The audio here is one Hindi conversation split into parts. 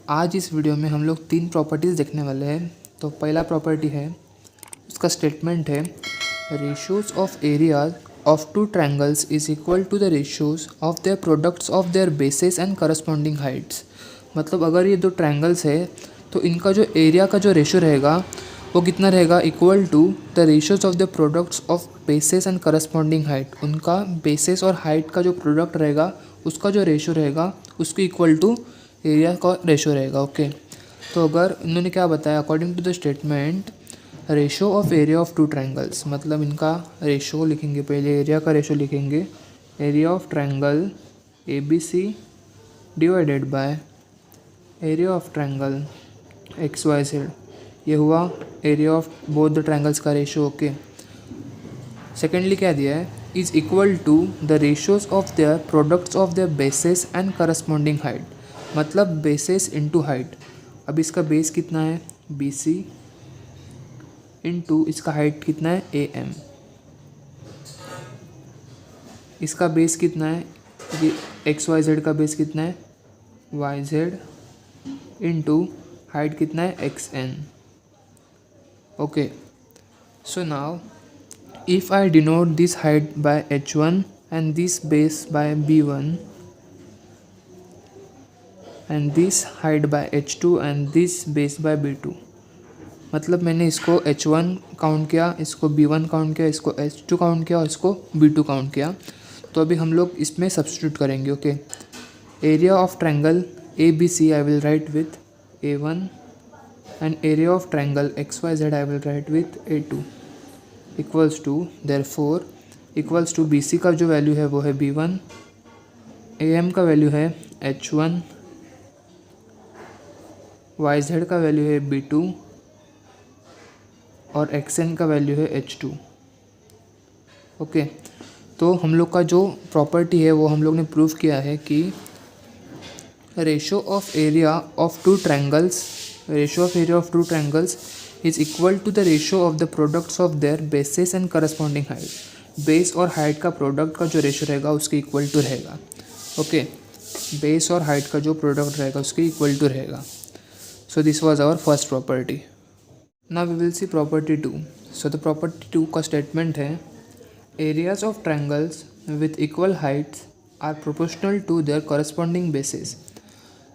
आज इस वीडियो में हम लोग 3 प्रॉपर्टीज़ देखने वाले हैं। तो पहला प्रॉपर्टी है, उसका स्टेटमेंट है ratios of areas of two triangles is equal to the ratios of their products of their bases and corresponding heights. मतलब अगर ये 2 ट्रायंगल्स है तो इनका जो एरिया का जो रेशियो रहेगा वो कितना रहेगा, equal to the ratios of the products of bases and corresponding height. उनका बेसेस और हाइट का जो प्रोडक्ट रहेगा उसका जो रेशियो रहेगा उसको इक्वल टू एरिया का रेशियो रहेगा। ओके, तो अगर इन्होंने क्या बताया, according to the statement ratio of area of two triangles, मतलब इनका रेशियो लिखेंगे, पहले एरिया का रेशियो लिखेंगे, area of triangle A B C divided by area of triangle X Y Z. ये हुआ area of both the triangles का रेशियो। ओके, सेकेंडली क्या दिया है, is equal to the ratios of their products of their bases and corresponding height. मतलब बेसेस इंटू हाइट। अब इसका बेस कितना है बी सी इंटू इसका हाइट कितना है ए एम। इसका बेस कितना है, ये एक्स वाई जेड का बेस कितना है वाई जेड इंटू हाइट कितना है X N. Okay, so now if I denote this height by h1 and this base by b1 and this height by h2 and this base by b2, मतलब मैंने इसको h1 काउंट किया, इसको b1 काउंट किया, इसको h2 काउंट किया और इसको b2 काउंट किया। तो अभी हम लोग इसमें सब्स्टिट्यूट करेंगे। Okay, area of triangle A B C I will write with a1 and area of triangle X Y Z I will write with a2 equals to, therefore equals to B C का जो वैल्यू है वो है b1, ए एम का वैल्यू है h1, वाई जेड का वैल्यू है b2 और एक्स एन का वैल्यू है h2। ओके, तो हम लोग का जो प्रॉपर्टी है वो हम लोग ने प्रूव किया है कि ratio of area of two triangles is equal to the ratio of the products of their bases and corresponding height। Base और हाइट का प्रोडक्ट का जो रेशियो रहेगा उसके इक्वल टू रहेगा। ओके, बेस और हाइट का जो प्रोडक्ट रहेगा उसके इक्वल टू रहेगा। So this was our first property. Now we will see property 2। So the property 2 का स्टेटमेंट है areas of triangles with equal heights are proportional to their corresponding bases.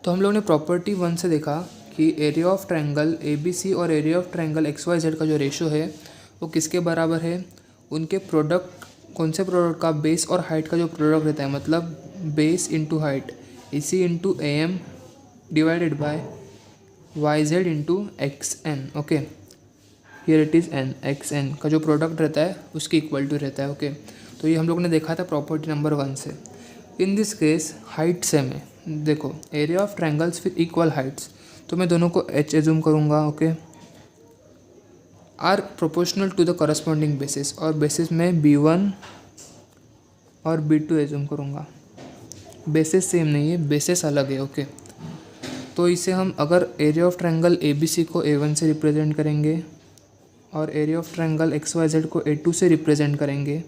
तो हम लोग ने प्रॉपर्टी 1 से देखा कि area of triangle A B C और area of triangle X Y Z का जो रेशियो है वो किसके बराबर है, उनके प्रोडक्ट, कौन से प्रोडक्ट का, बेस और हाइट का जो प्रोडक्ट रहता है, मतलब बेस इंटू हाइट इसी into A M divided by Y Z into X N. Okay, here it is N, X N का जो प्रोडक्ट रहता है उसके इक्वल टू रहता है। ओके, तो ये हम लोग ने देखा था प्रॉपर्टी नंबर 1 से। In this case height same है। देखो, area of triangles with equal heights, तो मैं दोनों को एच एज्यूम करूँगा। Okay, are proportional to the corresponding bases, और बेसिस में b1 और b2 एज्यूम करूँगा। बेसिस सेम नहीं है, बेसिस अलग है। ओके, तो इसे हम अगर area of triangle A B C को a1 से रिप्रेजेंट करेंगे और area of triangle X Y Z को a2 से रिप्रेजेंट करेंगे,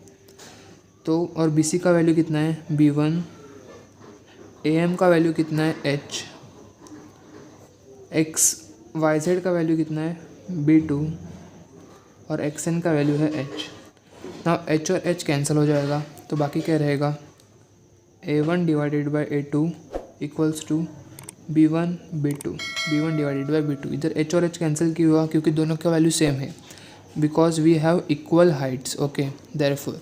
तो और बी सी का वैल्यू कितना है b1, ए एम का वैल्यू कितना है h, एक्स वाई जेड का वैल्यू कितना है b2 और एक्स एन का वैल्यू है h। ना h और h कैंसिल हो जाएगा, तो बाकी क्या रहेगा a1 divided by a2 equals to b1 divided by b2। इधर h और h कैंसिल क्यों हुआ, क्योंकि दोनों का वैल्यू सेम है, because we have equal heights. Okay, therefore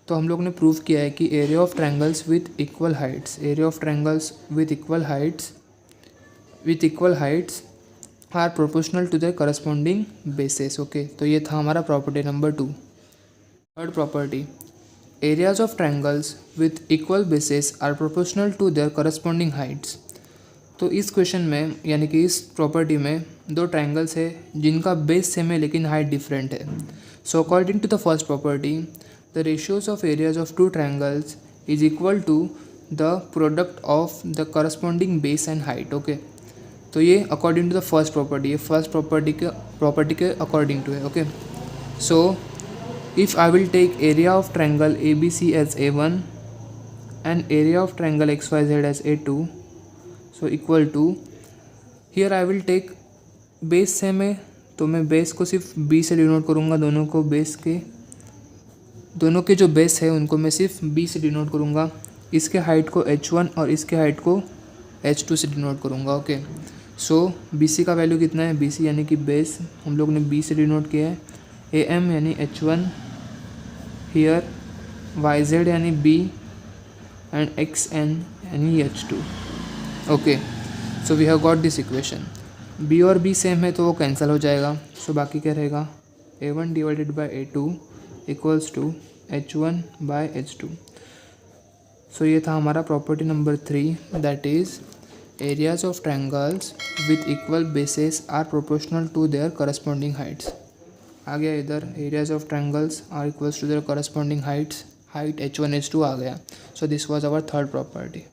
तो हम लोग ने प्रूव किया है कि area of triangles with equal heights, area of triangles with equal heights are proportional to the corresponding bases. Okay, तो ये था हमारा property number 2। Third property, areas of triangles with equal bases are proportional to their corresponding heights. तो इस क्वेश्चन में, यानी कि इस प्रॉपर्टी में 2 ट्रायंगल्स है जिनका बेस सेम है लेकिन हाइट डिफरेंट है। So according to the first property the ratios of areas of 2 triangles is equal to the product of the corresponding base and height. Okay, तो ये according to the first property, ये फर्स्ट प्रॉपर्टी के अकॉर्डिंग टू है। Okay, so if I will take area of triangle A B C as a1 and area of triangle xyz as a2, so equal to here I will take base same है तो मैं बेस को सिर्फ बी से डिनोट करूँगा, दोनों के जो बेस है उनको मैं सिर्फ बी से डिनोट करूँगा। इसके हाइट को h1 और इसके हाइट को h2 से डिनोट करूँगा। ओके, सो BC का वैल्यू कितना है, BC यानी कि बेस हम लोग ने B से डिनोट किया है, AM यानी h1 हियर, YZ यानी B एंड XN यानी h2। Okay, so we have got this equation. B और B सेम है तो वो कैंसिल हो जाएगा। सो बाकी क्या रहेगा, A1 divided by A2 equals to H1 by H2। So ये था हमारा property number 3, that is areas of triangles with equal bases are proportional to their corresponding heights. आ गया इधर, areas of triangles are equals to their corresponding heights, height H1 H2 आ गया। So this was our third property.